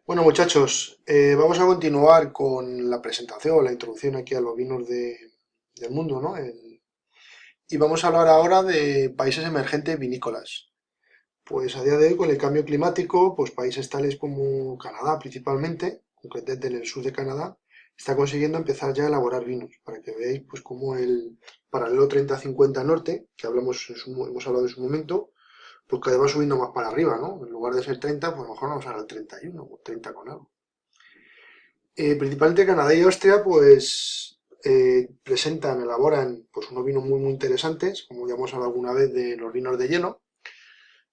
Bueno, muchachos, vamos a continuar con la presentación, la introducción aquí a los vinos del mundo, ¿no? Y vamos a hablar ahora de países emergentes vinícolas. Pues a día de hoy, con el cambio climático, pues países tales como Canadá principalmente, concretamente en el sur de Canadá, está consiguiendo empezar ya a elaborar vinos, para que veáis pues cómo el paralelo 30-50 norte, que hemos hablado en su momento, pues cada vez va subiendo más para arriba, ¿no? En lugar de ser 30, pues a lo mejor vamos a al 31 o 30 con algo. Principalmente Canadá y Austria, pues presentan, elaboran pues unos vinos muy interesantes, como ya hemos hablado alguna vez de los vinos de hielo.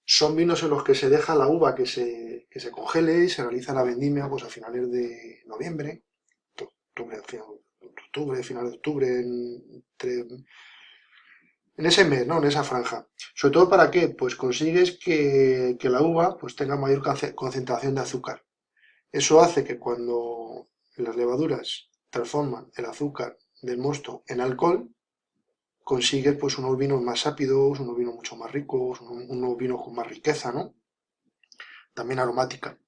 Son vinos en los que se deja la uva que se congele y se realiza la vendimia pues a finales de noviembre, octubre, finales de octubre, en ese mes, ¿no? En esa franja. Sobre todo para qué, pues consigues que la uva pues tenga mayor concentración de azúcar. Eso hace que cuando las levaduras transforman el azúcar del mosto en alcohol, consigues pues unos vinos más ácidos, unos vinos mucho más ricos, unos vinos con más riqueza, ¿no? También aromática.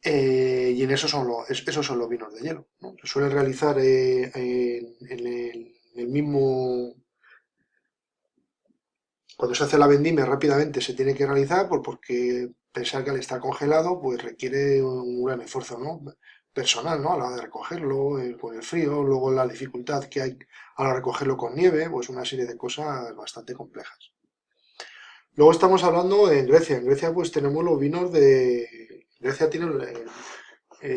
Y en esos son los vinos de hielo, ¿no? Se suelen realizar en el mismo. Cuando se hace la vendimia rápidamente se tiene que realizar porque pensar que al estar congelado pues requiere un gran esfuerzo, ¿no? Personal, ¿no? A la hora de recogerlo, con el frío, luego la dificultad que hay a la hora de recogerlo con nieve, pues una serie de cosas bastante complejas. Luego estamos hablando en Grecia. En Grecia pues tenemos los vinos de. Grecia tiene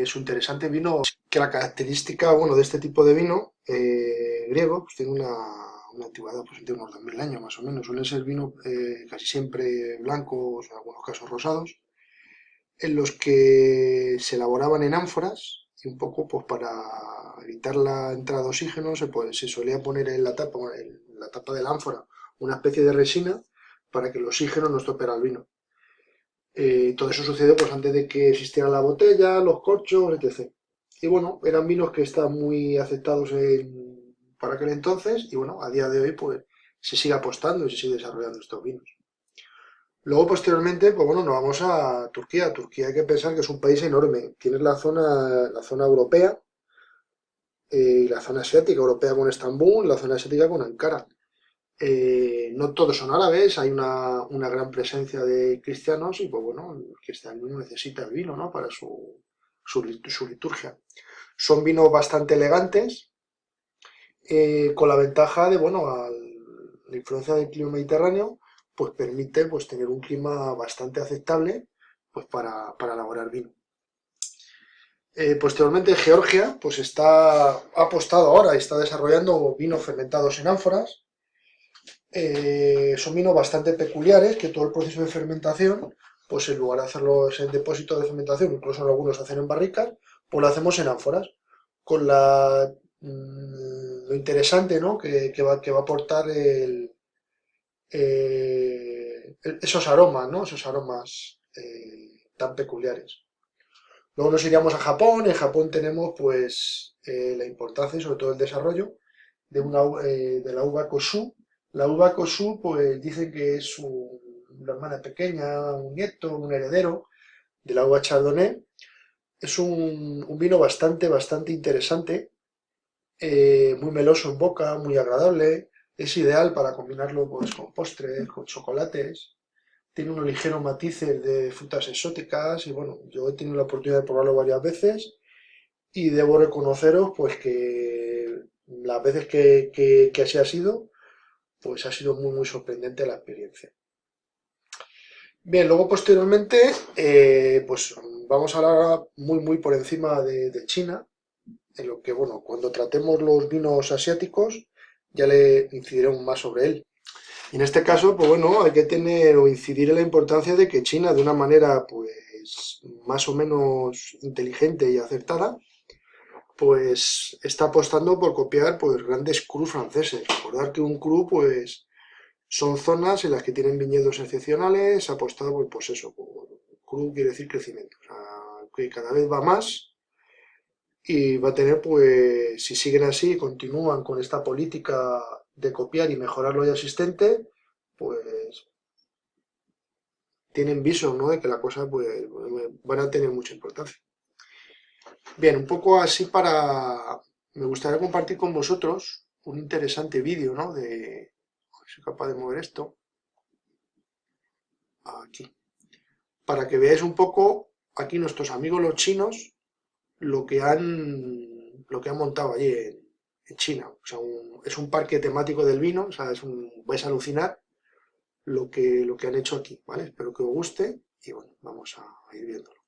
su interesante vino, que la característica, bueno, de este tipo de vino griego, pues tiene una antigüedad pues, de unos 2000 años más o menos. Suelen ser vinos casi siempre blancos, en algunos casos rosados, en los que se elaboraban en ánforas y un poco pues para evitar la entrada de oxígeno se solía poner en la tapa de la ánfora una especie de resina para que el oxígeno no estropeara el vino. Todo eso sucedió pues antes de que existiera la botella, los corchos, etc. Y bueno, eran vinos que estaban muy aceptados para aquel entonces y bueno, a día de hoy pues se sigue apostando y se sigue desarrollando estos vinos. Luego posteriormente, pues bueno, nos vamos a Turquía. Turquía hay que pensar que es un país enorme. Tienes la zona europea y la zona asiática, europea con Estambul, la zona asiática con Ankara. No todos son árabes, hay una gran presencia de cristianos y pues bueno, el cristianismo necesita el vino, ¿no? Para su liturgia. Son vinos bastante elegantes, con la ventaja de, bueno, la influencia del clima mediterráneo, pues permite pues tener un clima bastante aceptable pues para elaborar vino. Posteriormente Georgia pues ha apostado ahora y está desarrollando vinos fermentados en ánforas. Son vinos bastante peculiares que todo el proceso de fermentación, pues en lugar de hacerlo en depósito de fermentación, incluso algunos hacen en barricas, pues lo hacemos en ánforas, con lo interesante, ¿no? que va a aportar esos aromas, ¿no? Esos aromas tan peculiares. Luego nos iríamos a Japón. En Japón tenemos pues la importancia y sobre todo el desarrollo de la uva Kosu. La uva Kosu pues dicen que es una hermana pequeña, un nieto, un heredero de la uva Chardonnay. Es un vino bastante interesante, muy meloso en boca, muy agradable. Es ideal para combinarlo pues, con postres, con chocolates. Tiene unos ligeros matices de frutas exóticas y bueno, yo he tenido la oportunidad de probarlo varias veces y debo reconoceros pues que las veces que así ha sido, pues ha sido muy sorprendente la experiencia. Bien, luego posteriormente, pues vamos a hablar muy por encima de China, en lo que, bueno, cuando tratemos los vinos asiáticos, ya le incidiremos más sobre él. Y en este caso, pues bueno, hay que tener o incidir en la importancia de que China, de una manera, pues, más o menos inteligente y acertada, pues está apostando por copiar pues grandes crus franceses. Recordar que un cru pues son zonas en las que tienen viñedos excepcionales, ha apostado pues eso, cru quiere decir crecimiento, o sea, que cada vez va más y va a tener pues, si siguen así, continúan con esta política de copiar y mejorar lo ya existente, pues tienen viso, ¿no? De que la cosa, pues, van a tener mucha importancia. Bien, un poco así para... Me gustaría compartir con vosotros un interesante vídeo, ¿no? De... A ver si soy capaz de mover esto. Aquí. Para que veáis un poco aquí nuestros amigos los chinos lo que han montado allí en China. O sea, es un parque temático del vino, o sea, vais a alucinar lo que han hecho aquí, ¿vale? Espero que os guste y bueno, vamos a ir viéndolo.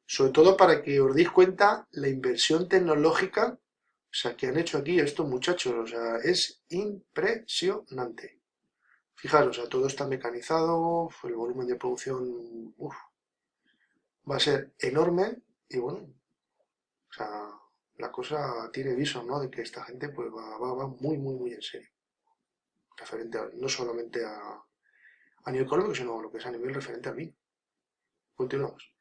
Sobre todo para que os deis cuenta la inversión tecnológica, o sea, que han hecho aquí estos muchachos, o sea, es impresionante. Fijaros, o sea, todo está mecanizado, el volumen de producción uf, va a ser enorme y bueno, o sea, la cosa tiene viso, ¿no? De que esta gente pues va muy, muy, muy en serio, referente no solamente a nivel económico, sino lo que es a nivel referente al vino. Continuamos.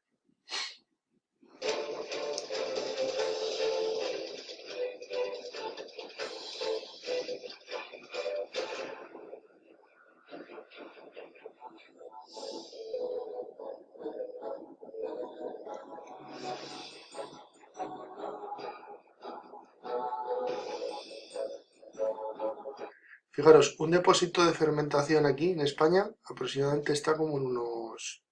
Fijaros, un depósito de fermentación aquí en España aproximadamente está como en unos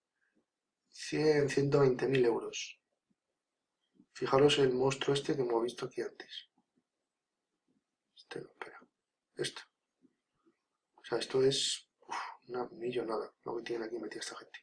100, 120 mil euros. Fijaros el monstruo este que hemos visto aquí antes. Este no, espera. Esto. O sea, esto es una millonada lo que tienen aquí metida esta gente.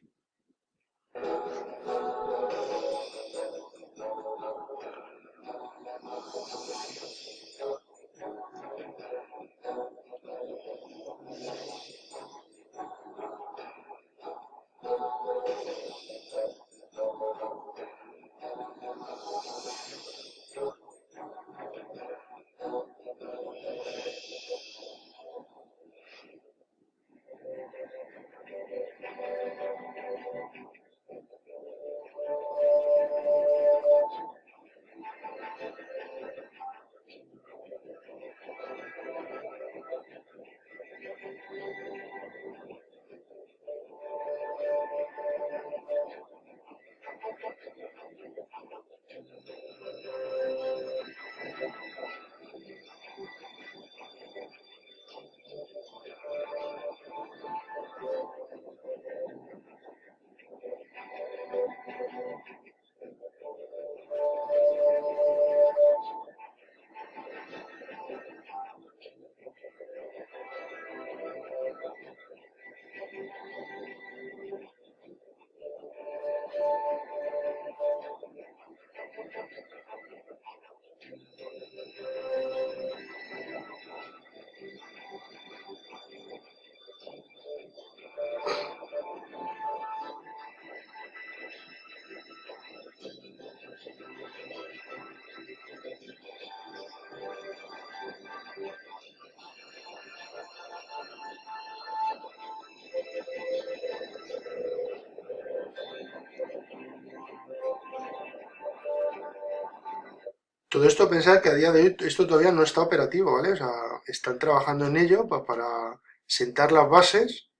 Todo esto pensar que a día de hoy esto todavía no está operativo, ¿vale? O sea, están trabajando en ello para sentar las bases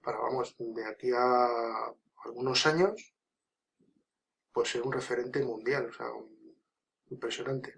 para, vamos, de aquí a algunos años, pues ser un referente mundial, o sea, impresionante.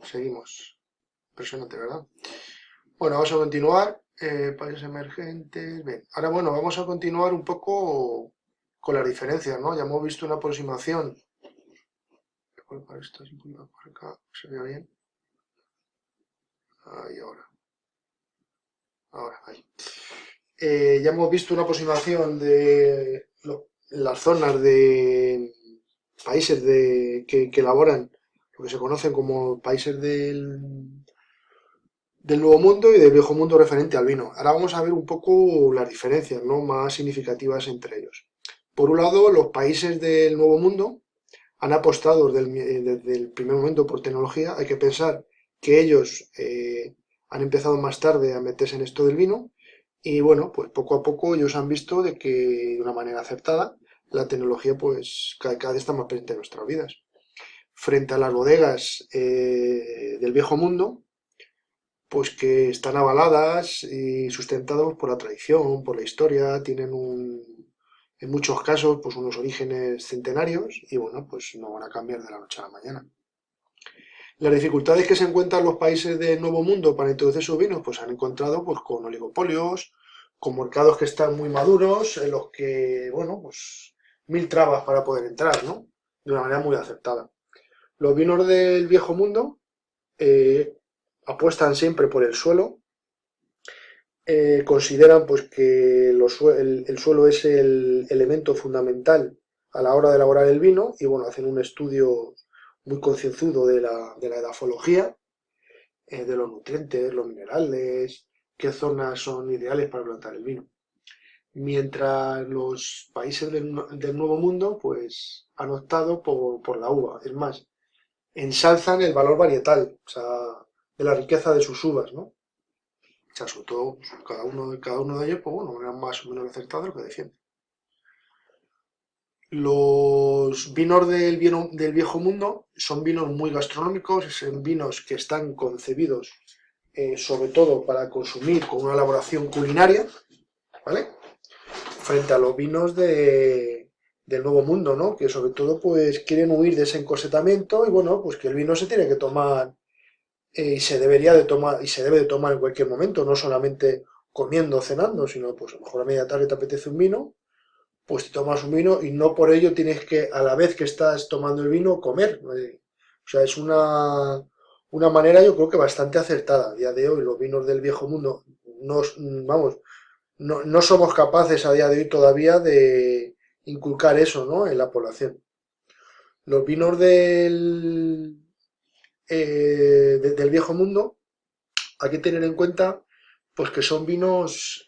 seguimos. Impresionante, ¿verdad? Bueno, vamos a continuar. Países emergentes. Bien, ahora bueno, vamos a continuar un poco con las diferencias, ¿no? Ya hemos visto una aproximación. Voy a colocar esto así un poquito por acá, se ve bien. Ahí ahora, ahí. Ya hemos visto una aproximación de las zonas de países que elaboran lo que se conocen como países del Nuevo Mundo y del Viejo Mundo referente al vino. Ahora vamos a ver un poco las diferencias, ¿no?, más significativas entre ellos. Por un lado, los países del Nuevo Mundo han apostado desde el primer momento por tecnología. Hay que pensar que ellos han empezado más tarde a meterse en esto del vino y bueno, pues poco a poco ellos han visto de que de una manera aceptada la tecnología pues cada vez está más presente en nuestras vidas. Frente a las bodegas del viejo mundo, pues que están avaladas y sustentadas por la tradición, por la historia, tienen en muchos casos pues unos orígenes centenarios y bueno, pues no van a cambiar de la noche a la mañana. Las dificultades que se encuentran los países del Nuevo Mundo para introducir sus vinos, pues han encontrado pues con oligopolios, con mercados que están muy maduros, en los que, bueno, pues mil trabas para poder entrar, ¿no? De una manera muy aceptada. Los vinos del Viejo Mundo eh, apuestan siempre por el suelo, consideran pues que el suelo es el elemento fundamental a la hora de elaborar el vino y bueno, hacen un estudio muy concienzudo de la edafología, de los nutrientes, los minerales, qué zonas son ideales para plantar el vino. Mientras los países del Nuevo Mundo pues han optado por la uva. Es más, ensalzan el valor varietal, o sea, de la riqueza de sus uvas, ¿no? O sea, sobre todo, pues, cada uno de ellos, pues bueno, de manera más o menos acertada lo que defiende. Los vinos del viejo mundo son vinos muy gastronómicos, son vinos que están concebidos sobre todo para consumir con una elaboración culinaria, ¿vale? Frente a los vinos del nuevo mundo, ¿no? Que sobre todo pues quieren huir de ese encorsetamiento y bueno, pues que el vino se tiene que tomar y se debería de tomar y se debe de tomar en cualquier momento, no solamente comiendo o cenando, sino pues a lo mejor a media tarde te apetece un vino, pues te tomas un vino y no por ello tienes que, a la vez que estás tomando el vino, comer. O sea, es una manera yo creo que bastante acertada. A día de hoy los vinos del viejo mundo, no, vamos, no somos capaces a día de hoy todavía de inculcar eso, ¿no?, en la población. Los vinos del viejo mundo hay que tener en cuenta pues que son vinos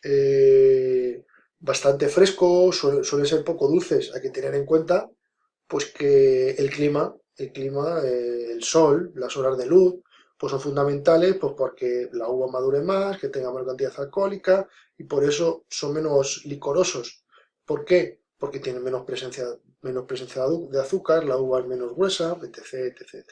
bastante frescos, suelen ser poco dulces. Hay que tener en cuenta pues que el sol, las horas de luz, pues son fundamentales pues porque la uva madure más, que tenga más cantidad alcohólica y por eso son menos licorosos. ¿Por qué? Porque tienen menos presencia de azúcar, la uva es menos gruesa, etc, etc, etc.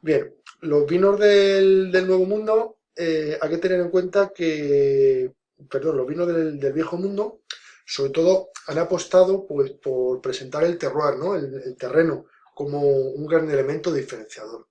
Bien, los vinos del Nuevo Mundo, hay que tener en cuenta que, perdón, los vinos del Viejo Mundo, sobre todo han apostado pues, por presentar el terroir, ¿no? El terreno, como un gran elemento diferenciador.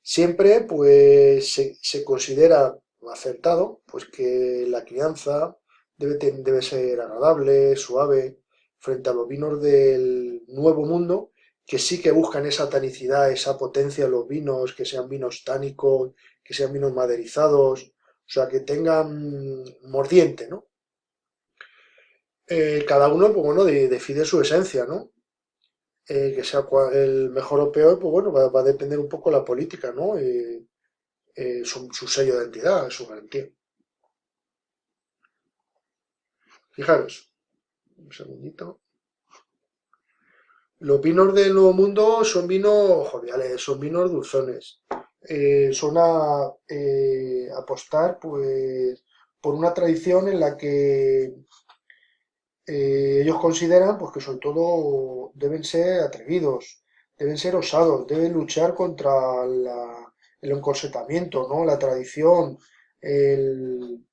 Siempre, pues, se considera acertado, pues, que la crianza debe ser agradable, suave, frente a los vinos del Nuevo Mundo, que sí que buscan esa tanicidad, esa potencia en los vinos, que sean vinos tánicos, que sean vinos maderizados, o sea, que tengan mordiente, ¿no? Cada uno, pues bueno, define su esencia, ¿no? Que sea el mejor o peor, pues bueno, va a depender un poco de la política, ¿no? Su sello de identidad, su garantía. Fijaros, un segundito. Los vinos del Nuevo Mundo son vinos joviales, son vinos dulzones. Son a apostar, pues, por una tradición en la que ellos consideran, pues, que sobre todo deben ser atrevidos, deben ser osados, deben luchar contra el encorsetamiento, ¿no? La tradición, el,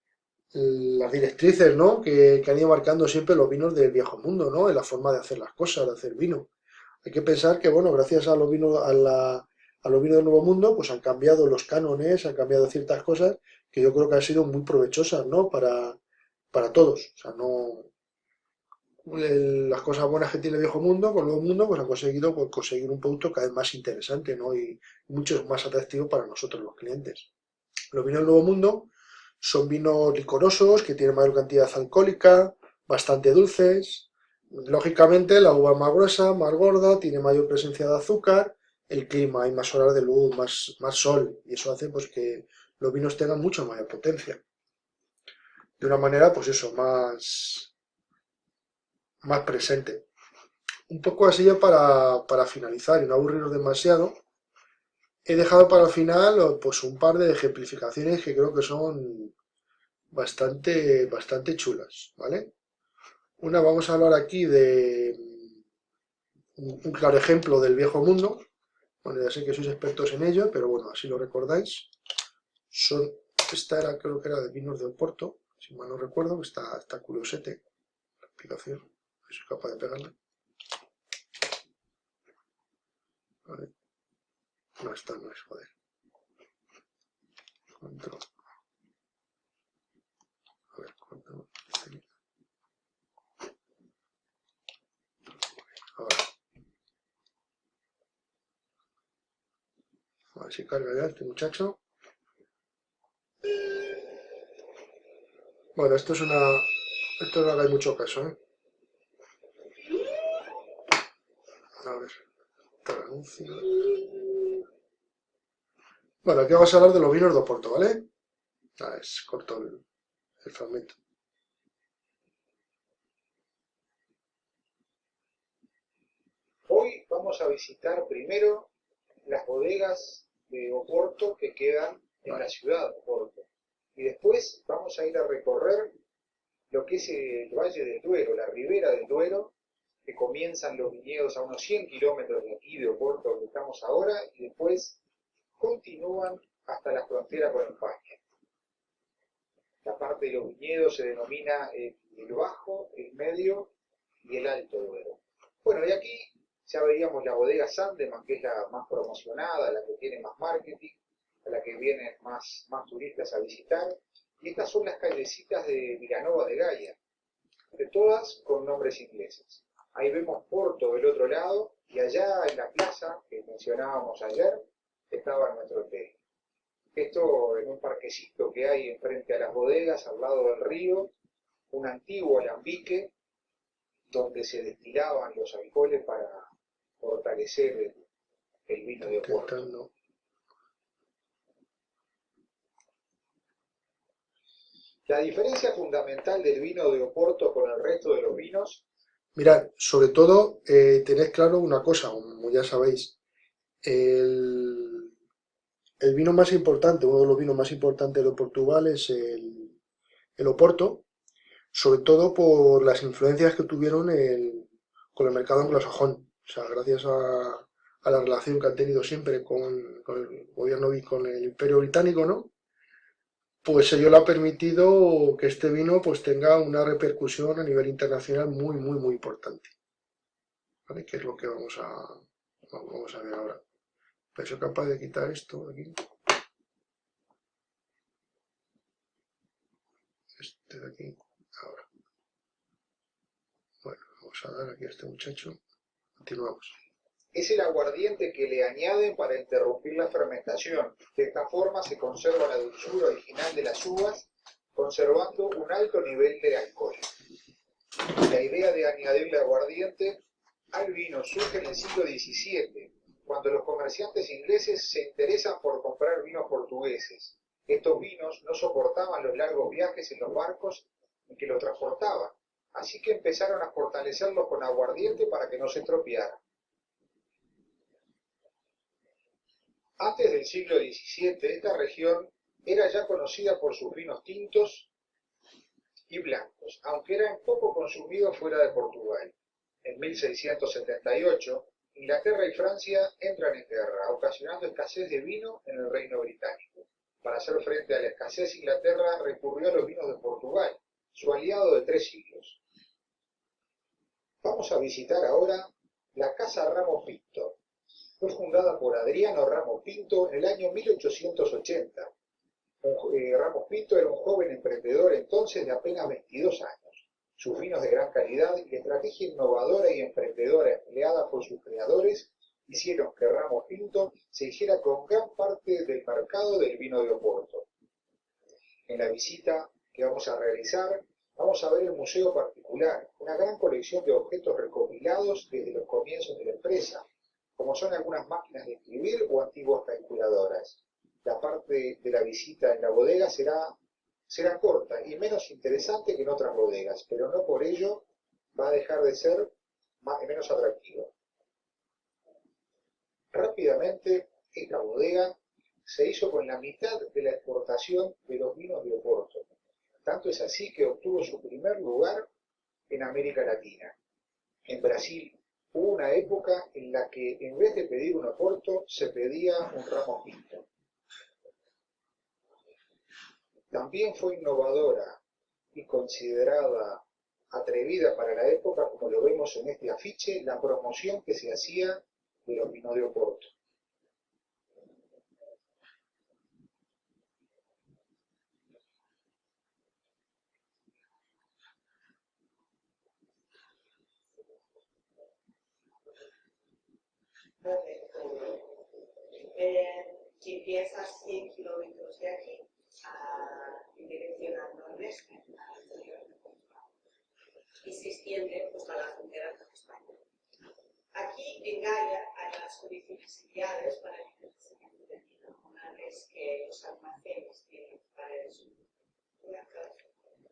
las directrices, ¿no?, que han ido marcando siempre los vinos del viejo mundo, ¿no? En la forma de hacer las cosas, de hacer vino. Hay que pensar que, bueno, gracias a los vinos, a los vinos del Nuevo Mundo, pues han cambiado los cánones, han cambiado ciertas cosas que yo creo que han sido muy provechosas, ¿no? Para todos. O sea, no, las cosas buenas que tiene el viejo mundo con el nuevo mundo, pues han conseguido pues, conseguir un producto cada vez más interesante, ¿no? Y mucho más atractivo para nosotros los clientes. Los vinos del nuevo mundo son vinos licorosos que tienen mayor cantidad alcohólica, bastante dulces. Lógicamente, la uva es más gruesa, más gorda, tiene mayor presencia de azúcar, el clima, hay más horas de luz, más sol, y eso hace pues que los vinos tengan mucha mayor potencia. De una manera, pues eso, más presente. Un poco así ya para finalizar y no aburriros demasiado, he dejado para el final pues un par de ejemplificaciones que creo que son bastante chulas, ¿vale? Una, vamos a hablar aquí de un claro ejemplo del viejo mundo. Bueno, ya sé que sois expertos en ello, pero bueno, así lo recordáis. Son, esta era, creo que era de vinos de Oporto, si mal no recuerdo, que está curiosete la explicación. Soy capaz de pegarla. Vale. No, esta no es, joder. Control. A ver, control. Ahora, a ver si carga ya este muchacho. Bueno, esto es una. Esto no hagáis mucho caso, ¿eh? A ver, está el anuncio. Bueno, aquí vamos a hablar de los vinos de Oporto, ¿vale? Es corto el fragmento. Hoy vamos a visitar primero las bodegas de Oporto que quedan en Vale. la ciudad de Oporto. Y después vamos a ir a recorrer lo que es el Valle del Duero, la ribera del Duero, que comienzan los viñedos a unos 100 kilómetros de aquí, de Oporto, donde estamos ahora, y después continúan hasta la frontera con España. La parte de los viñedos se denomina el Bajo, el Medio y el Alto Duero. Bueno, y aquí ya veíamos la bodega Sandeman, que es la más promocionada, la que tiene más marketing, a la que vienen más turistas a visitar. Y estas son las callecitas de Vilanova de Gaia, de todas con nombres ingleses. Ahí vemos Porto del otro lado, y allá en la plaza que mencionábamos ayer estaba nuestro hotel. Esto en un parquecito que hay enfrente a las bodegas, al lado del río, un antiguo alambique donde se destilaban los alcoholes para fortalecer el vino de Oporto. Intentando. La diferencia fundamental del vino de Oporto con el resto de los vinos, Mirad, sobre todo, tened claro una cosa, como ya sabéis, el, el vino más importante, uno de los vinos más importantes de Portugal es el Oporto, sobre todo por las influencias que tuvieron con el mercado anglosajón. O sea, gracias a la relación que han tenido siempre con el gobierno y con el Imperio Británico, ¿no? Pues ello le ha permitido que este vino pues tenga una repercusión a nivel internacional muy importante, ¿vale? Que es lo que vamos a ver ahora. Pero soy capaz de quitar esto de aquí, este de aquí, ahora. Bueno, vamos a dar aquí a este muchacho. Continuamos. es el aguardiente que le añaden para interrumpir la fermentación. De esta forma se conserva la dulzura original de las uvas, conservando un alto nivel de alcohol. La idea de añadirle aguardiente al vino surge en el siglo XVII, cuando los comerciantes ingleses se interesan por comprar vinos portugueses. Estos vinos no soportaban los largos viajes en los barcos en que los transportaban, así que empezaron a fortalecerlos con aguardiente para que no se estropearan. Antes del siglo XVII, esta región era ya conocida por sus vinos tintos y blancos, aunque eran poco consumidos fuera de Portugal. En 1678, Inglaterra y Francia entran en guerra, ocasionando escasez de vino en el Reino Británico. Para hacer frente a la escasez, Inglaterra recurrió a los vinos de Portugal, su aliado de 3 siglos. Vamos a visitar ahora la Casa Ramos Pinto. Fue fundada por Adriano Ramos Pinto en el año 1880. Ramos Pinto era un joven emprendedor entonces de apenas 22 años. Sus vinos de gran calidad y estrategia innovadora y emprendedora empleada por sus creadores hicieron que Ramos Pinto se hiciera con gran parte del mercado del vino de Oporto. En la visita que vamos a realizar, vamos a ver el museo particular, una gran colección de objetos recopilados desde los comienzos de la empresa, como son algunas máquinas de escribir o antiguas calculadoras. La parte de la visita en la bodega será corta y menos interesante que en otras bodegas, pero no por ello va a dejar de ser menos atractivo. Rápidamente, esta bodega se hizo con la mitad de la exportación de los vinos de Oporto. Tanto es así que obtuvo su primer lugar en América Latina. En Brasil hubo una época en la que en vez de pedir un Oporto, se pedía un Ramos Pinto. También fue innovadora y considerada atrevida para la época, como lo vemos en este afiche, la promoción que se hacía de los vinos de Oporto. Si empiezas 100 kilómetros de aquí en dirección al nordeste, al interior de Portugal, y se extiende pues, a la frontera con España. Aquí en Gaia hay las condiciones ideales para el envejecimiento del vino, una vez que los almacenes tienen paredes blancas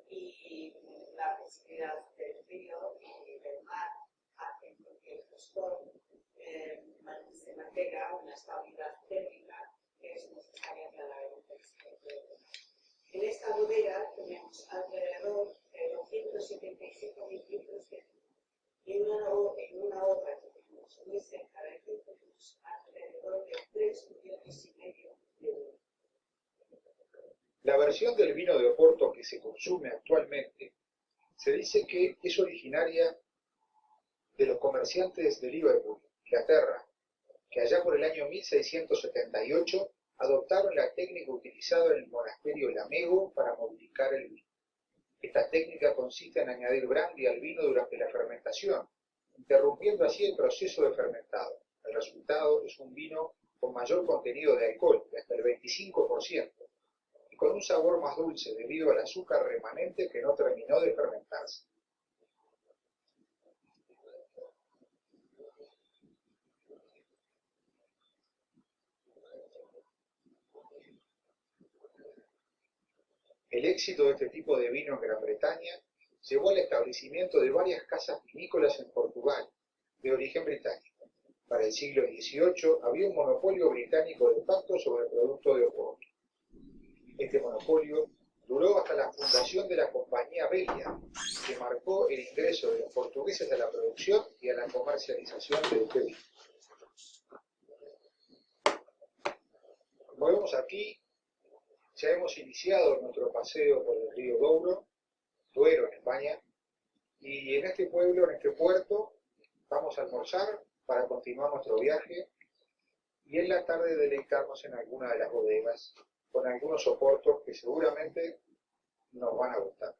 y la posibilidad del río y del mar hacen que el gestor se mantenga una estabilidad térmica que es necesaria para el envejecimiento del vino. En esta bodega tenemos alrededor de 275.000 litros de vino. Y en una otra que tenemos muy cerca de aquí tenemos alrededor de 3,5 millones de vino. La versión del vino de Oporto que se consume actualmente se dice que es originaria de los comerciantes de Liverpool, Inglaterra, que allá por el año 1678 adoptaron la técnica utilizada en el monasterio Lamego para modificar el vino. Esta técnica consiste en añadir brandy al vino durante la fermentación, interrumpiendo así el proceso de fermentado. El resultado es un vino con mayor contenido de alcohol, de hasta el 25%, y con un sabor más dulce debido al azúcar remanente que no terminó de fermentarse. El éxito de este tipo de vino en Gran Bretaña llevó al establecimiento de varias casas vinícolas en Portugal, de origen británico. Para el siglo XVIII había un monopolio británico de facto sobre el producto de Oporto. Este monopolio duró hasta la fundación de la Compañía Belga, que marcó el ingreso de los portugueses a la producción y a la comercialización de este vino. Como vemos aquí, ya hemos iniciado nuestro paseo por el río Duero en España, y en este pueblo, en este puerto, vamos a almorzar para continuar nuestro viaje y en la tarde deleitarnos en alguna de las bodegas con algunos Oportos que seguramente nos van a gustar.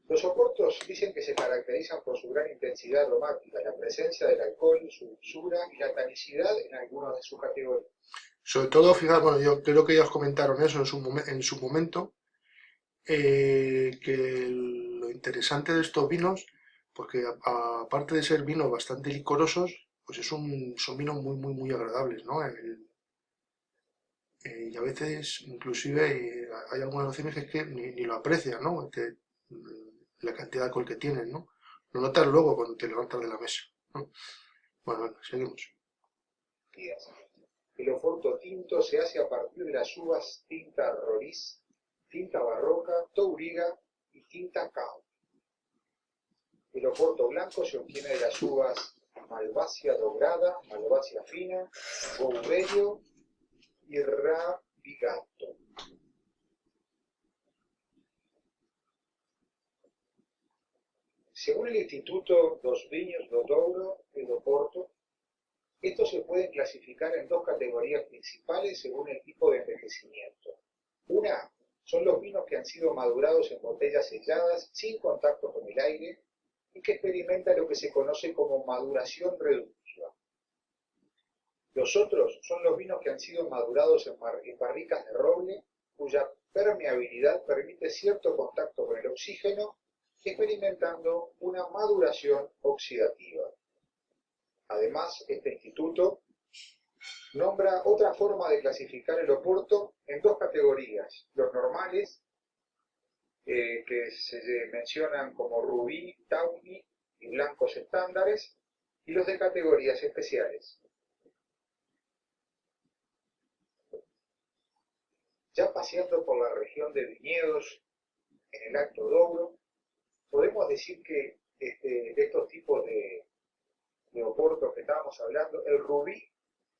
Los Oportos dicen que se caracterizan por su gran intensidad aromática, la presencia del alcohol, su dulzura y la tanicidad en algunas de sus categorías. Sobre todo, fijaos, bueno, yo creo que ya os comentaron eso en su momento, que lo interesante de estos vinos, porque aparte de ser vinos bastante licorosos, pues son vinos muy, muy, muy agradables, ¿no? Y a veces, inclusive, hay algunas opciones que es que ni lo aprecias, ¿no? La cantidad de alcohol que tienen, ¿no? Lo notas luego cuando te levantas de la mesa, ¿no? Bueno, seguimos. El Oporto tinto se hace a partir de las uvas tinta Roriz, tinta Barroca, Touriga y tinta Cao. El Oporto blanco se obtiene de las uvas Malvasia dorada, Malvasia fina, Goubello y Ravigato. Según el Instituto dos Vinhos do Douro e do Porto, Estos se pueden clasificar en dos categorías principales según el tipo de envejecimiento. Una son los vinos que han sido madurados en botellas selladas sin contacto con el aire y que experimentan lo que se conoce como maduración reductiva. Los otros son los vinos que han sido madurados en barricas de roble, cuya permeabilidad permite cierto contacto con el oxígeno, experimentando una maduración oxidativa. Además, este instituto nombra otra forma de clasificar el Oporto en dos categorías: los normales, que se mencionan como rubí, tawny y blancos estándares, y los de categorías especiales. Ya paseando por la región de viñedos en el Alto Douro, podemos decir que de estos tipos de oportos que estábamos hablando, el rubí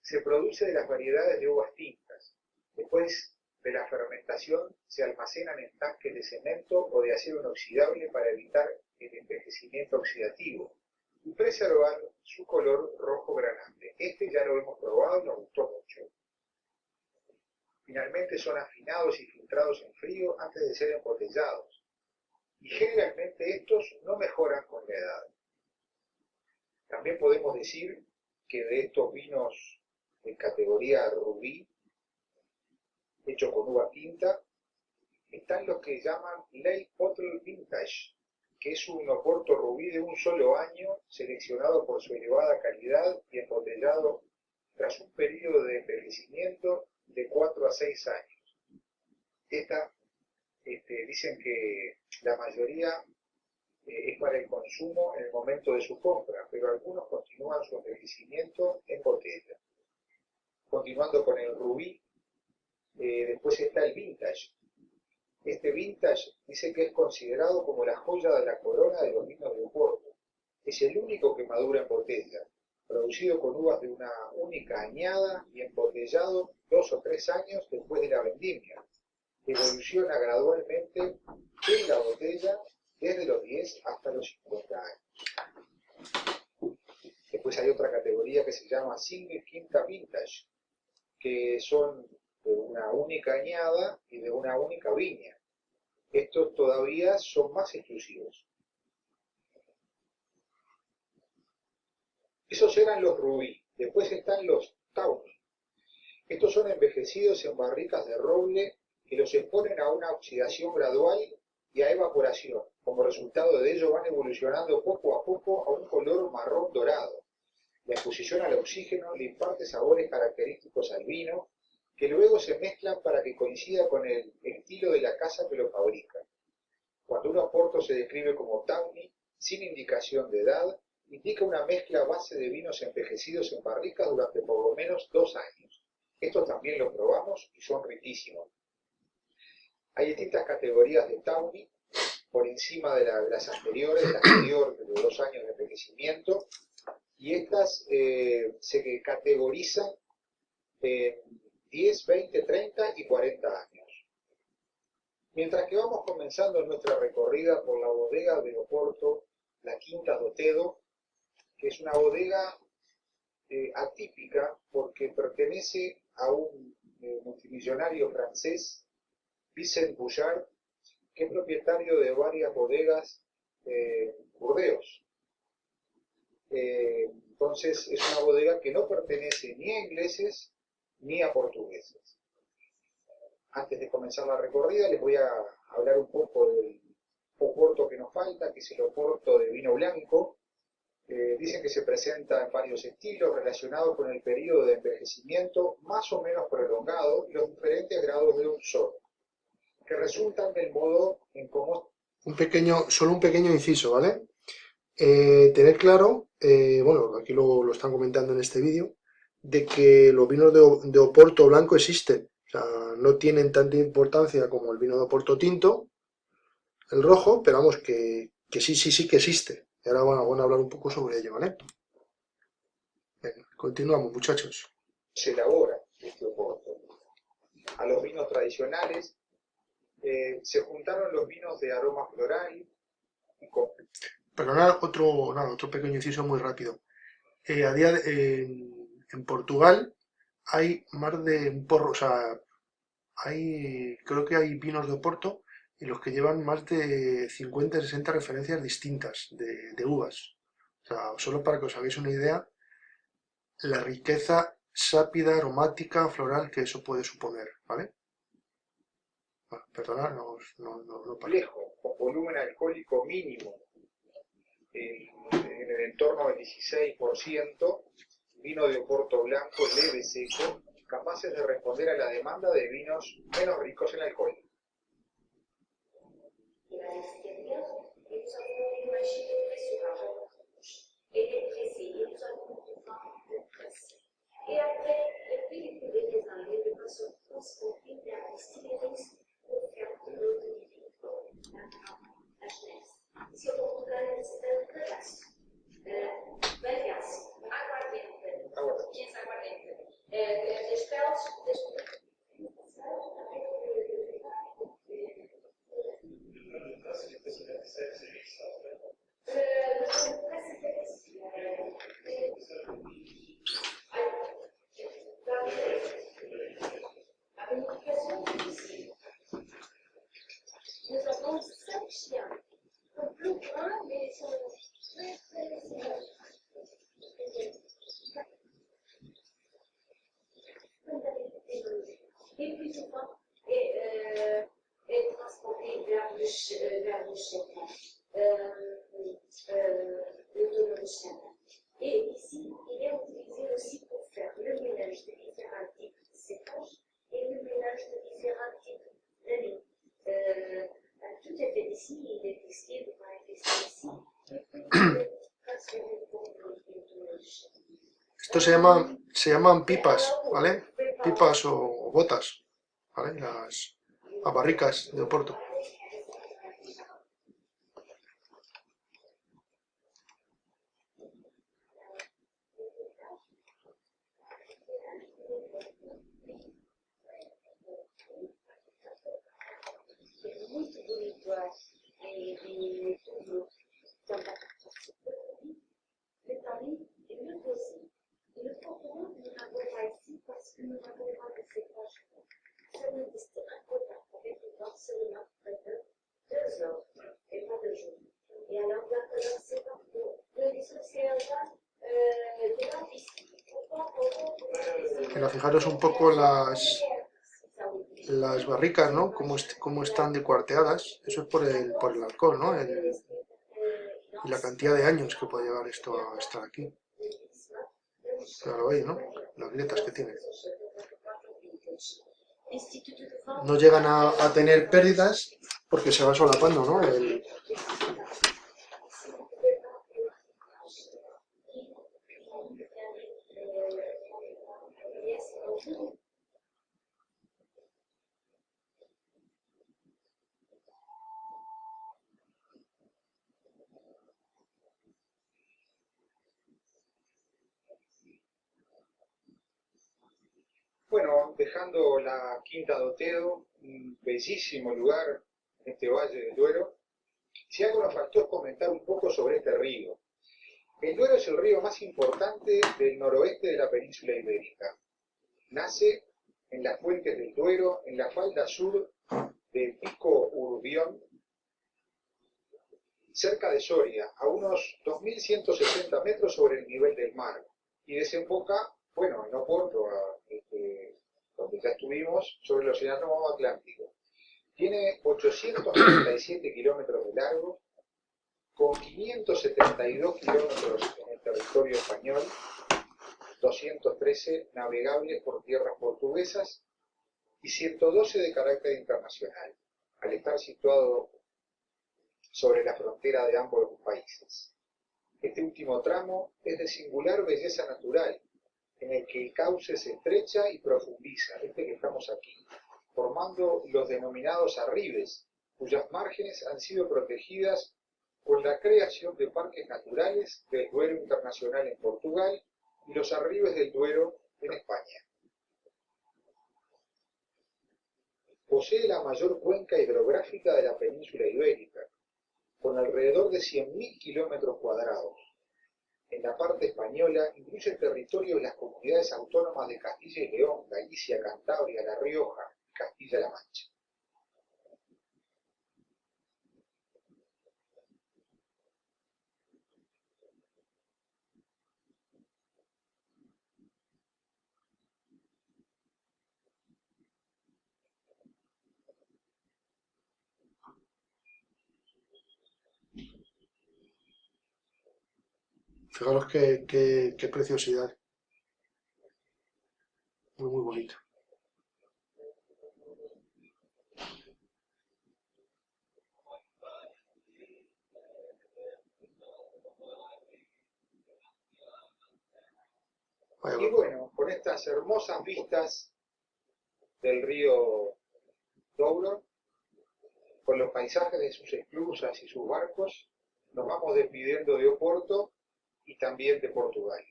se produce de las variedades de uvas tintas. Después de la fermentación se almacenan en tanques de cemento o de acero inoxidable para evitar el envejecimiento oxidativo y preservar su color rojo granate. Este ya lo hemos probado y nos gustó mucho. Finalmente son afinados y filtrados en frío antes de ser embotellados. Y generalmente estos no mejoran con la edad. También podemos decir que de estos vinos de categoría rubí, hechos con uva tinta, están los que llaman Late Bottle Vintage, que es un oporto rubí de un solo año, seleccionado por su elevada calidad y embotellado tras un periodo de envejecimiento de 4 a 6 años. Dicen que la mayoría es para el consumo en el momento de su compra, pero algunos continúan su envejecimiento en botella. Continuando con el rubí, después está el vintage. Este vintage dice que es considerado como la joya de la corona de los vinos de Oporto. Es el único que madura en botella, producido con uvas de una única añada y embotellado 2 o 3 años después de la vendimia. Evoluciona gradualmente en la botella desde los 10 hasta los 50 años. Después hay otra categoría que se llama Single Quinta Vintage, que son de una única añada y de una única viña. Estos todavía son más exclusivos. Esos eran los rubí. Después están los tawny. Estos son envejecidos en barricas de roble que los exponen a una oxidación gradual y a evaporación. Como resultado de ello van evolucionando poco a poco a un color marrón dorado. La exposición al oxígeno le imparte sabores característicos al vino, que luego se mezclan para que coincida con el estilo de la casa que lo fabrica. Cuando un oporto se describe como tawny, sin indicación de edad, indica una mezcla base de vinos envejecidos en barricas durante por lo menos 2 años. Estos también los probamos y son riquísimos. Hay distintas categorías de tawny, por encima de las anteriores, de la anterior de 2 años de envejecimiento, y estas se categorizan en 10, 20, 30 y 40 años. Mientras que vamos comenzando nuestra recorrida por la bodega de Oporto, la Quinta do Tedo, que es una bodega atípica porque pertenece a un multimillonario francés, Vincent Bouchard, que es propietario de varias bodegas en Burdeos. Entonces es una bodega que no pertenece ni a ingleses ni a portugueses. Antes de comenzar la recorrida les voy a hablar un poco del oporto que nos falta, que es el oporto de vino blanco. Dicen que se presenta en varios estilos relacionados con el periodo de envejecimiento más o menos prolongado y los diferentes grados de dulzor, que resultan del modo en cómo... Solo un pequeño inciso, ¿vale? Tener claro, bueno, aquí lo están comentando en este vídeo, de que los vinos de Oporto blanco existen. O sea, no tienen tanta importancia como el vino de Oporto tinto, el rojo, pero vamos, que sí que existe. Y ahora van a hablar un poco sobre ello, ¿vale? Venga, continuamos, muchachos. Se elabora este oporto. A los vinos tradicionales se juntaron los vinos de aroma floral y Pero otro pequeño inciso muy rápido. En Portugal hay más de un porro, o sea, creo que hay vinos de Oporto y los que llevan más de 50, 60 referencias distintas de uvas. O sea, solo para que os hagáis una idea, la riqueza sápida, aromática, floral que eso puede suponer, ¿vale? Bueno, perdona, no paro. Complejo, con volumen alcohólico mínimo en el entorno del 16%, vino de Oporto blanco, leve, seco, capaces de responder a la demanda de vinos menos ricos en alcohol. Et après, il faut les années de façon transformée vers les stylistes pour faire de l'eau de vie. La jeunesse. Se o Portugal necessita de pedaço. Bagaço. Aguardente. Jeans aguardente. Despeltes. Nous avons 5 chiens. Ils sont plus grands, mais ils sont très, très et plus souvent est transporté vers le chien, le tonneau de chien. Et ici, il est utilisé aussi pour faire le mélange de différents types de séchage et le mélange de différents types de lait. Tout est fait ici, il est testé, il va être testé ici, et puis il est transféré pour le tonneau de chien. Esto se llaman pipas, ¿vale? Pipas o botas, ¿vale? Las barricas de Oporto. Muito bonito e tudo Santa Catarina. Le Paris et le Rosé. Et le Portugal, nous n'avons pas ici parce que nous n'avons pas de séchage. Ça n'existe un quota avec le vent seulement près de 2 heures et pas 2 jours. Et alors, maintenant, c'est partout. Le dissocié de la piscine. Pero fijaros un poco las barricas, ¿no? Cómo están decuarteadas. Eso es por el alcohol, ¿no? Y la cantidad de años que puede llevar esto a estar aquí. Ya lo veis, ¿no? Las grietas que tiene. No llegan a tener pérdidas porque se va solapando, ¿no? Bueno, dejando la Quinta de Otedo, un bellísimo lugar en este Valle del Duero, si algo nos faltó es comentar un poco sobre este río. El Duero es el río más importante del noroeste de la península ibérica. Nace en las fuentes del Duero, en la falda sur del Pico Urbión, cerca de Soria, a unos 2.160 metros sobre el nivel del mar, y desemboca, bueno, en Oporto, donde ya estuvimos, sobre el Océano Atlántico. Tiene 897 kilómetros de largo, con 572 kilómetros en el territorio español, 213 navegables por tierras portuguesas y 112 de carácter internacional, al estar situado sobre la frontera de ambos los países. Este último tramo es de singular belleza natural, en el que el cauce se estrecha y profundiza, este que estamos aquí, formando los denominados arribes, cuyas márgenes han sido protegidas con la creación de parques naturales del Duero Internacional en Portugal y los arribes del Duero en España. Posee la mayor cuenca hidrográfica de la península ibérica, con alrededor de 100.000 kilómetros cuadrados. En la parte española incluye el territorio de las comunidades autónomas de Castilla y León, Galicia, Cantabria, La Rioja y Castilla-La Mancha. Fijaros qué preciosidad. Muy, muy bonito. Vaya, Y bueno, con estas hermosas vistas del río Douro, con los paisajes de sus esclusas y sus barcos, nos vamos despidiendo de Oporto y también de Portugal.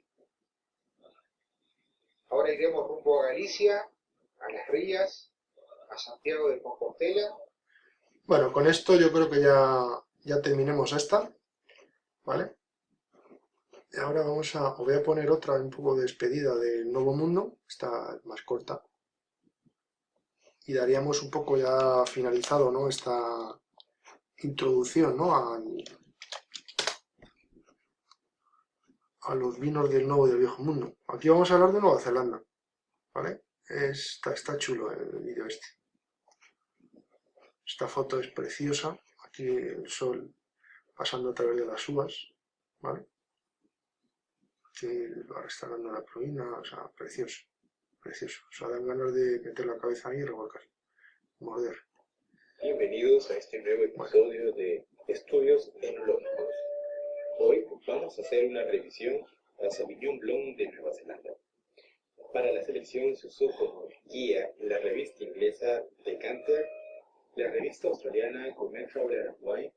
Ahora iremos rumbo a Galicia, a Las Rías, a Santiago de Compostela. bueno, con esto yo creo que ya terminemos esta, ¿vale? Y ahora os voy a poner otra un poco de despedida del Nuevo Mundo, esta es más corta. Y daríamos un poco ya finalizado, ¿no? Esta introducción, ¿no? A los vinos del Nuevo y del Viejo Mundo. Aquí vamos a hablar de Nueva Zelanda, ¿vale? Está chulo el vídeo este. Esta foto es preciosa. Aquí el sol pasando a través de las uvas, ¿vale? Aquí va restaurando la pruina, o sea, precioso, precioso. O sea, dan ganas de meter la cabeza ahí y revolcar, morder. Bienvenidos a este nuevo episodio de Estudios Enológicos. Hoy vamos a hacer una revisión al Sauvignon Blanc de Nueva Zelanda. Para la selección se usó como guía la revista inglesa Decanter, la revista australiana Gourmet Traveler and Wine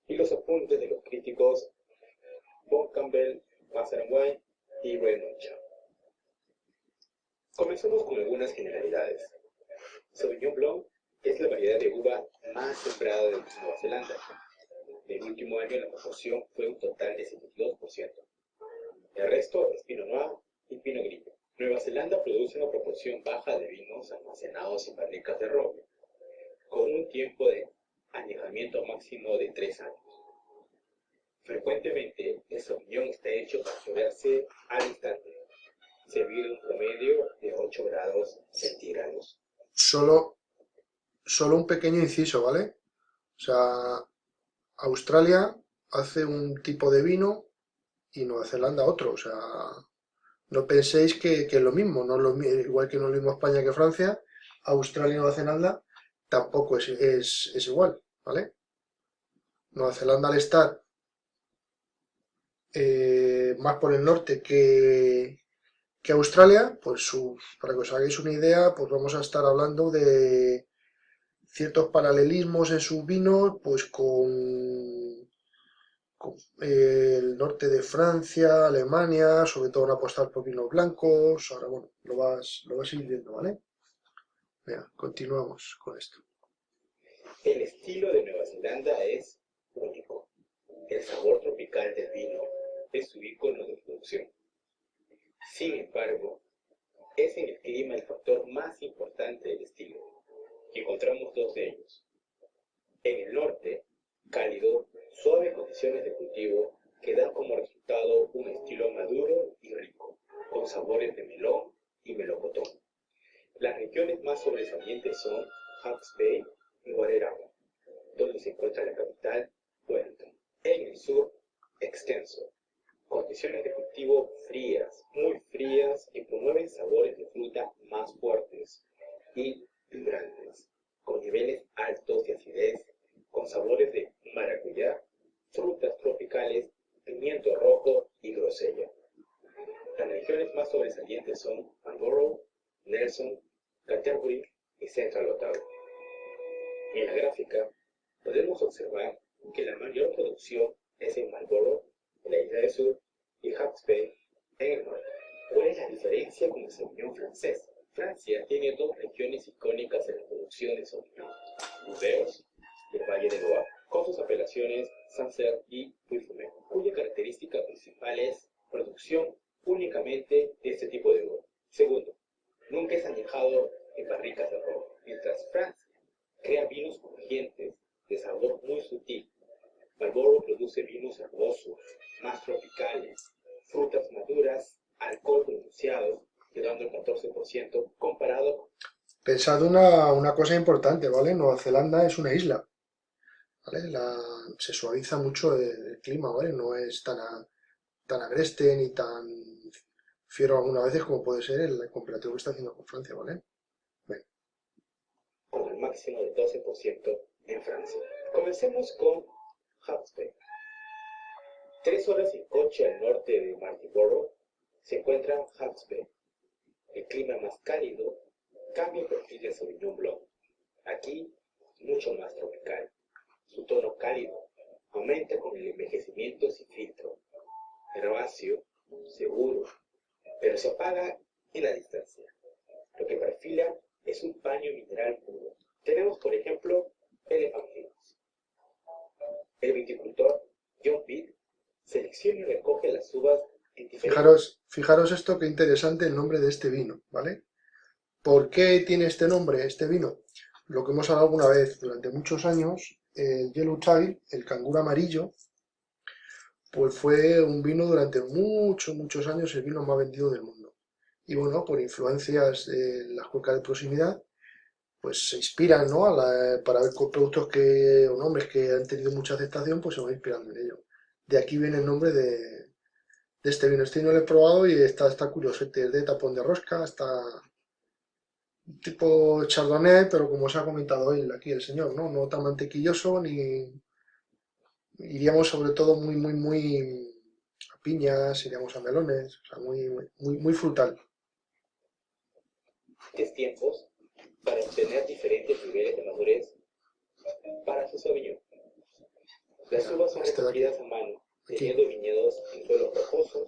y los apuntes de los críticos Bob Campbell, Master and Wine y Raymond Chow. Comencemos con algunas generalidades. Sauvignon Blanc es la variedad de uva más sembrada de Nueva Zelanda. El último año la proporción fue un total de 72%. El resto es Pinot Noir y Pinot Gris. Nueva Zelanda produce una proporción baja de vinos almacenados en barricas de roble, con un tiempo de añejamiento máximo de 3 años. Frecuentemente, el Sauvignon está hecho para beberse al instante, servido en un promedio de 8 grados centígrados. Solo un pequeño inciso, ¿vale? O sea, Australia hace un tipo de vino y Nueva Zelanda otro. O sea, no penséis que es lo mismo. No es igual que no es lo mismo España que Francia, Australia y Nueva Zelanda tampoco es igual, ¿vale? Nueva Zelanda al estar más por el norte que Australia, pues para que os hagáis una idea, pues vamos a estar hablando de ciertos paralelismos en sus vinos, pues con el norte de Francia, Alemania, sobre todo van a apostar por vinos blancos. Ahora, bueno, lo vas a ir viendo, ¿vale? Venga, continuamos con esto. El estilo de Nueva Zelanda es único. El sabor tropical del vino es su icono de producción. Sin embargo, es en el clima el factor más importante del estilo. Encontramos dos de ellos. En el norte, cálido, suaves condiciones de cultivo que dan como resultado un estilo maduro y rico, con sabores de melón y melocotón. Las regiones más sobresalientes son Hawke's Bay y Wairarapa, donde se encuentra la capital, Wellington. En el sur, extenso, condiciones de cultivo frías, muy frías, que promueven sabores de fruta más fuertes y vibrantes, con niveles altos de acidez, con sabores de maracuyá, frutas tropicales, pimiento rojo y grosella. Las regiones más sobresalientes son Marlborough, Nelson, Canterbury y Central Ottawa. En la gráfica podemos observar que la mayor producción es en Marlborough, en la isla del sur, y Hawke's Bay, en el norte. ¿Cuál es la diferencia con el Sauvignon francés? Francia tiene dos regiones icónicas en la producción de Sauvignon: Burdeos y el Valle de Loire, con sus apelaciones Sancerre y Puy-Fumé, cuya característica principal es producción únicamente de este tipo de uva. Segundo, nunca es añejado en barricas de roble, mientras Francia crea vinos crujientes de sabor muy sutil. Marlborough produce vinos herbosos, más tropicales, frutas maduras, alcohol pronunciado, llegando al 14%, comparado. Pensad una cosa importante, ¿vale? Nueva Zelanda es una isla, ¿vale? Se suaviza mucho el clima, ¿vale? No es tan agreste ni tan fiero algunas veces como puede ser el comparativo que está haciendo con Francia, ¿vale? Bueno, con el máximo de 12% en Francia. Comencemos con Hawksbury. 3 horas en coche al norte de Marlborough se encuentra Hawksbury. El clima más cálido cambia el perfil del Sauvignon Blanc. Aquí, mucho más tropical. Su tono cálido aumenta con el envejecimiento sin filtro. Herbáceo, seguro, pero se apaga en la distancia. Lo que perfila es un paño mineral puro. Tenemos, por ejemplo, Elephant Hills. El viticultor John Pitt selecciona y recoge las uvas en diferentes. fijaros esto, qué interesante el nombre de este vino, ¿vale? ¿Por qué tiene este nombre, este vino? Lo que hemos hablado alguna vez, durante muchos años, el Yellow Tail, el canguro amarillo, pues fue un vino durante muchos años el vino más vendido del mundo. Y bueno, por influencias de las cuencas de proximidad, pues se inspiran, ¿no? Para ver con productos o nombres que han tenido mucha aceptación, pues se van inspirando en ello. De aquí viene el nombre de este vino. Este vino lo he probado y está curioso. Es de tapón de rosca, está tipo chardonnay, pero como os ha comentado hoy aquí el señor, ¿no? No tan mantequilloso ni iríamos sobre todo muy a piñas, iríamos a melones, o sea, muy frutal. Tiempos para obtener diferentes niveles de madurez para su Sauvignon. Las uvas son Este de aquí, recogidas a mano, aquí. teniendo viñedos en suelos rocosos,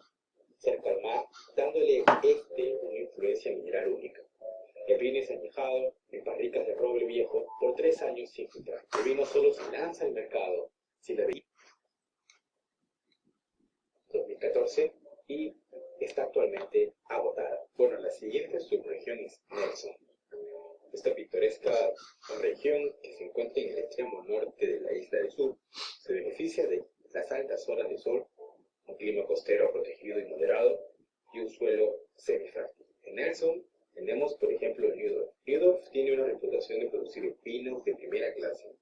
cerca al mar, dándole una influencia mineral única. El vino es añejado en barricas de roble viejo por 3 años sin filtrar. El vino solo se lanza al mercado si la vendimia 2014 y está actualmente agotada. Bueno, la siguiente subregión es Nelson. Esta pintoresca región que se encuentra en el extremo norte de la isla del sur se beneficia de las altas horas de sol, un clima costero protegido y moderado y un suelo semifértil. En Nelson tenemos, por ejemplo, Neudorf. Neudorf tiene una reputación de producir vinos de primera clase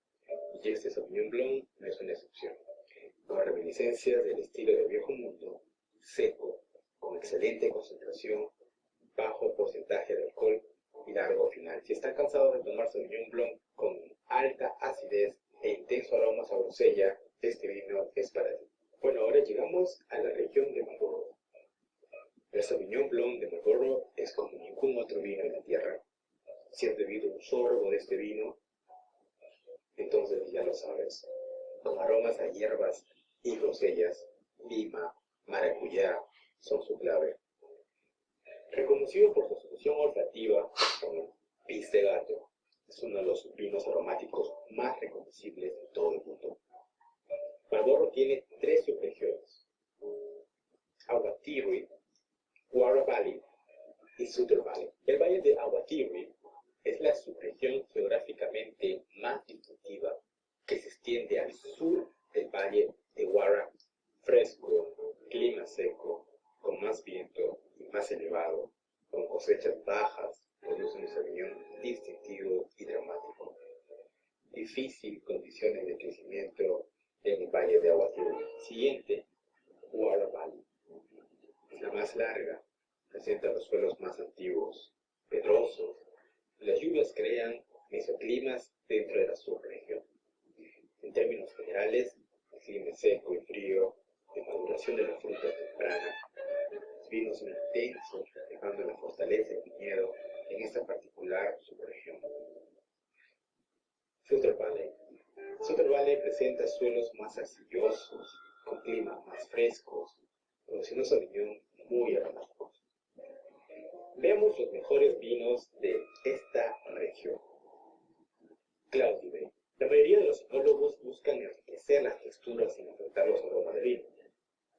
y este Sauvignon Blanc no es una excepción. Con reminiscencias del estilo del viejo mundo, seco, con excelente concentración, bajo porcentaje de alcohol y largo final. Si están cansados de tomar Sauvignon Blanc con alta acidez e intenso aroma a grosella, este vino es para ti. Bueno, ahora llegamos a la región de Marlborough. El Sauvignon Blanc de Marlborough es como ningún otro vino en la tierra. Si has bebido un sorbo de este vino, entonces ya lo sabes. Con aromas a hierbas y grosellas, lima, maracuyá son su clave. Reconocido por su asociación olfativa con el pis de gato, es uno de los vinos aromáticos más reconocibles de todo el mundo. Marlborough tiene 3 subregiones: Awatere, Warra Valley y Sutter Valley. El valle de Awatere es la subregión geográficamente más distintiva que se extiende al sur del valle de Warra, fresco, clima seco, con más viento y más elevado, con cosechas bajas, produce un Sauvignon distintivo y dramático. Difícil condiciones de crecimiento en el valle de Awatere. Siguiente, Warra Valley. Es la más larga, presenta los suelos más antiguos, pedrosos. Las lluvias crean mesoclimas dentro de la subregión. En términos generales, el clima es seco y frío, de maduración de la fruta temprana. Los vinos son intensos, reflejando la fortaleza del viñedo en esta particular subregión. Sutter Valley. Sutter Valley presenta suelos más arcillosos, con climas más frescos, produciendo Sauvignon muy aromáticos. Veamos los mejores vinos de esta región. Claudie Bay. La mayoría de los enólogos buscan enriquecer las texturas sin afectar los aromas del vino.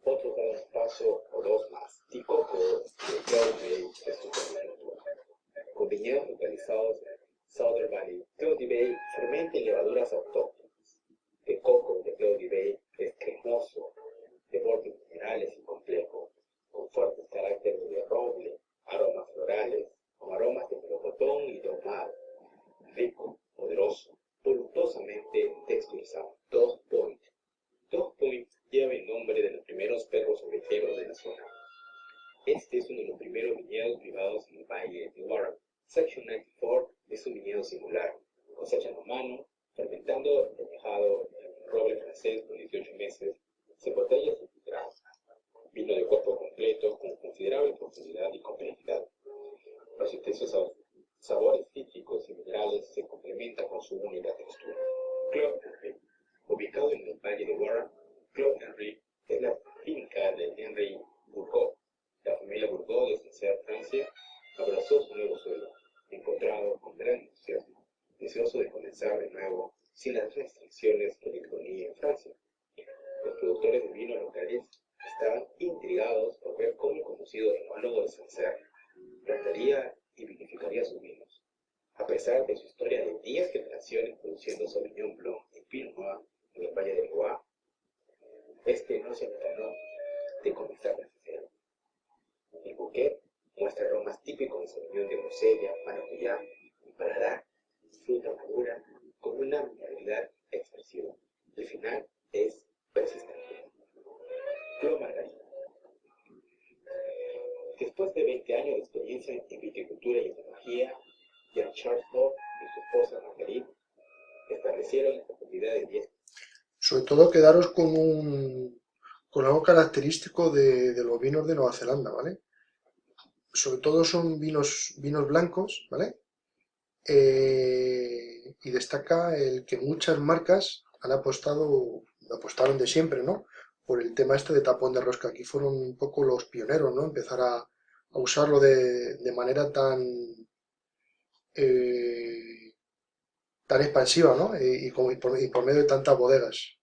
Otros dan un paso o dos más. Ticoco de Claude Bay es su viticultura. Con viñedos localizados en Southern Valley, Claude Bay fermenta en levaduras autóctonas. El coco de Claude Bay es cremoso, de bordes minerales y complejo, con fuertes caracteres de roble, aromas florales, con aromas de melocotón y de ahumado, rico, poderoso, voluptuosamente texturizado. Dog Point. Dog Point lleva el nombre de los primeros perros ovejeros de la zona. Este es uno de los primeros viñedos privados en el valle de Warren. Section 94 es un viñedo singular, cosechan a mano, fermentando añejado en roble francés por 18 meses, se botella sin filtrar. Vino de cuerpo completo con considerable profundidad y complejidad. Los intensos sabores cítricos y minerales se complementan con su única textura. Clos Henry. Ubicado en el valle de Warren, Clos Henry es la finca de Henry Bourgault. La familia Bourgault de Sancerre, Francia, abrazó su nuevo suelo, encontrado con gran entusiasmo, deseoso de comenzar de nuevo sin las restricciones que le imponía en Francia. Los productores de vino locales estaban intrigados por ver cómo el conocido enólogo de Sancerre plantaría y vinificaría sus vinos. A pesar de su historia de 10 generaciones produciendo Sauvignon Blanc y Pinot Noir en el Valle del Loire, este no se afanó de comenzar desde cero. El bouquet muestra aromas típicos de Sauvignon de Mosellan, maracuyá y paladar, fruta madura con una mineralidad expresiva. El final es persistente. Clos Margarita. Después de 20 años de experiencia en viticultura y enología, Jean-Charles Hoff y su esposa Marguerite establecieron en profundidad de 10. Sobre todo quedaros con algo característico de los vinos de Nueva Zelanda, ¿vale? Sobre todo son vinos blancos, ¿vale? Y destaca el que muchas marcas apostaron de siempre, ¿no? Por el tema este de tapón de rosca. Aquí fueron un poco los pioneros, ¿no? Empezar a usarlo de manera eh, tan expansiva, ¿no? Y por medio de tantas bodegas.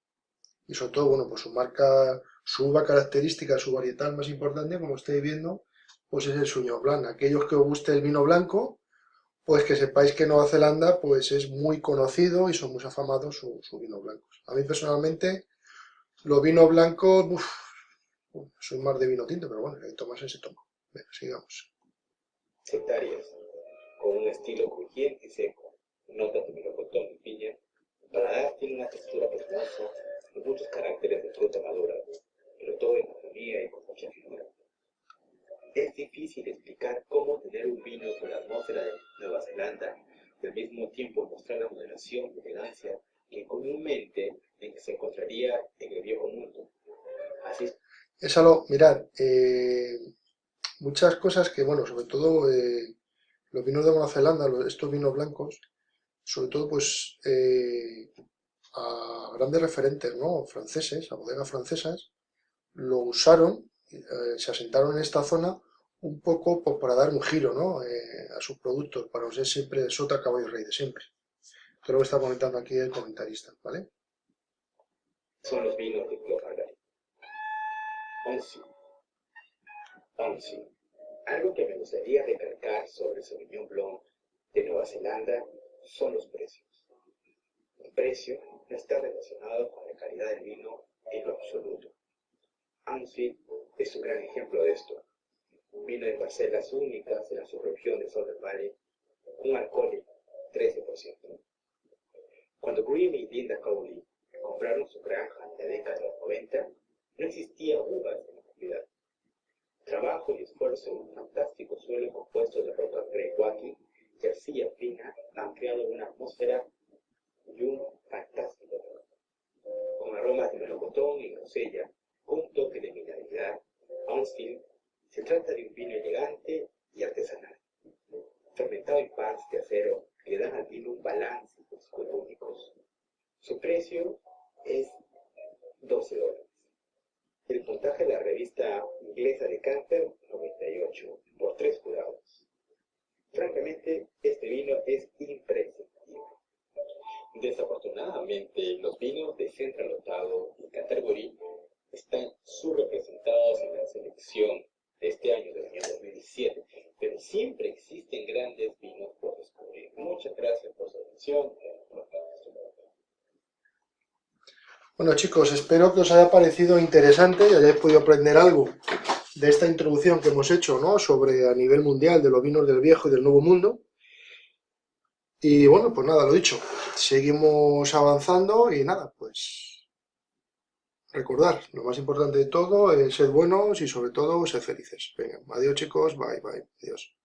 Y sobre todo, bueno, pues su marca, su uva característica, su varietal más importante, como estáis viendo, pues es el Sauvignon Blanc. Aquellos que os guste el vino blanco, pues que sepáis que en Nueva Zelanda pues es muy conocido y son muy afamados sus vinos blancos. A mí personalmente, los vinos blancos, soy más de vino tinto, pero bueno, el que tomarse se toma. Venga, sigamos. Hectáreas, con un estilo crujiente y seco, notas de melocotón y piña. El paladar tiene una textura pegjosa y muchos caracteres de fruta madura, pero todo en armonía y con mucha finura. Es difícil explicar cómo tener un vino con la atmósfera de Nueva Zelanda y al mismo tiempo mostrar la moderación y elegancia que comúnmente se encontraría en el viejo mundo. Así Es algo, mirad, muchas cosas que, bueno, sobre todo los vinos de Nueva Zelanda, estos vinos blancos, sobre todo pues a grandes referentes, ¿no? Franceses, a bodegas francesas, lo usaron, se asentaron en esta zona un poco pues, para dar un giro, ¿no? A sus productos, para no ser siempre sota, caballo y rey de siempre. Esto es lo que está comentando aquí el comentarista, ¿vale? son los vinos de Clos Margarita. Once. Algo que me gustaría recalcar sobre el Sauvignon Blanc de Nueva Zelanda son los precios. El precio no está relacionado con la calidad del vino en lo absoluto. Ansfield es un gran ejemplo de esto. Un vino de parcelas únicas en la subregión de Southern Valley, un alcohólico, 13%. Cuando Green y Linda Cowley compraron su granja en la década de los 90, no existía uvas en la propiedad. Trabajo y esfuerzo en un fantástico suelo compuesto de rocas grey-waki y arcilla fina han creado una atmósfera y un fantástico aroma. Con aromas de melocotón y grosella, con un toque de mineralidad, Ansfield se trata de un vino elegante y artesanal, fermentado en pans de acero que le dan al vino un balance y frescura únicos. Su precio es $12. El puntaje de la revista inglesa de Canter, 98, por 3 jurados. Francamente, este vino es imprescindible. Desafortunadamente, los vinos de Central Otago y Canterbury están subrepresentados en la selección de este año, del año 2017, pero siempre existen grandes vinos por descubrir. Muchas gracias por su atención. Bueno chicos, espero que os haya parecido interesante y hayáis podido aprender algo de esta introducción que hemos hecho, ¿no? Sobre a nivel mundial de los vinos del viejo y del nuevo mundo. Y bueno, pues nada, lo dicho, seguimos avanzando y nada, pues recordar, lo más importante de todo es ser buenos y sobre todo ser felices. Venga, adiós chicos, bye, bye, adiós.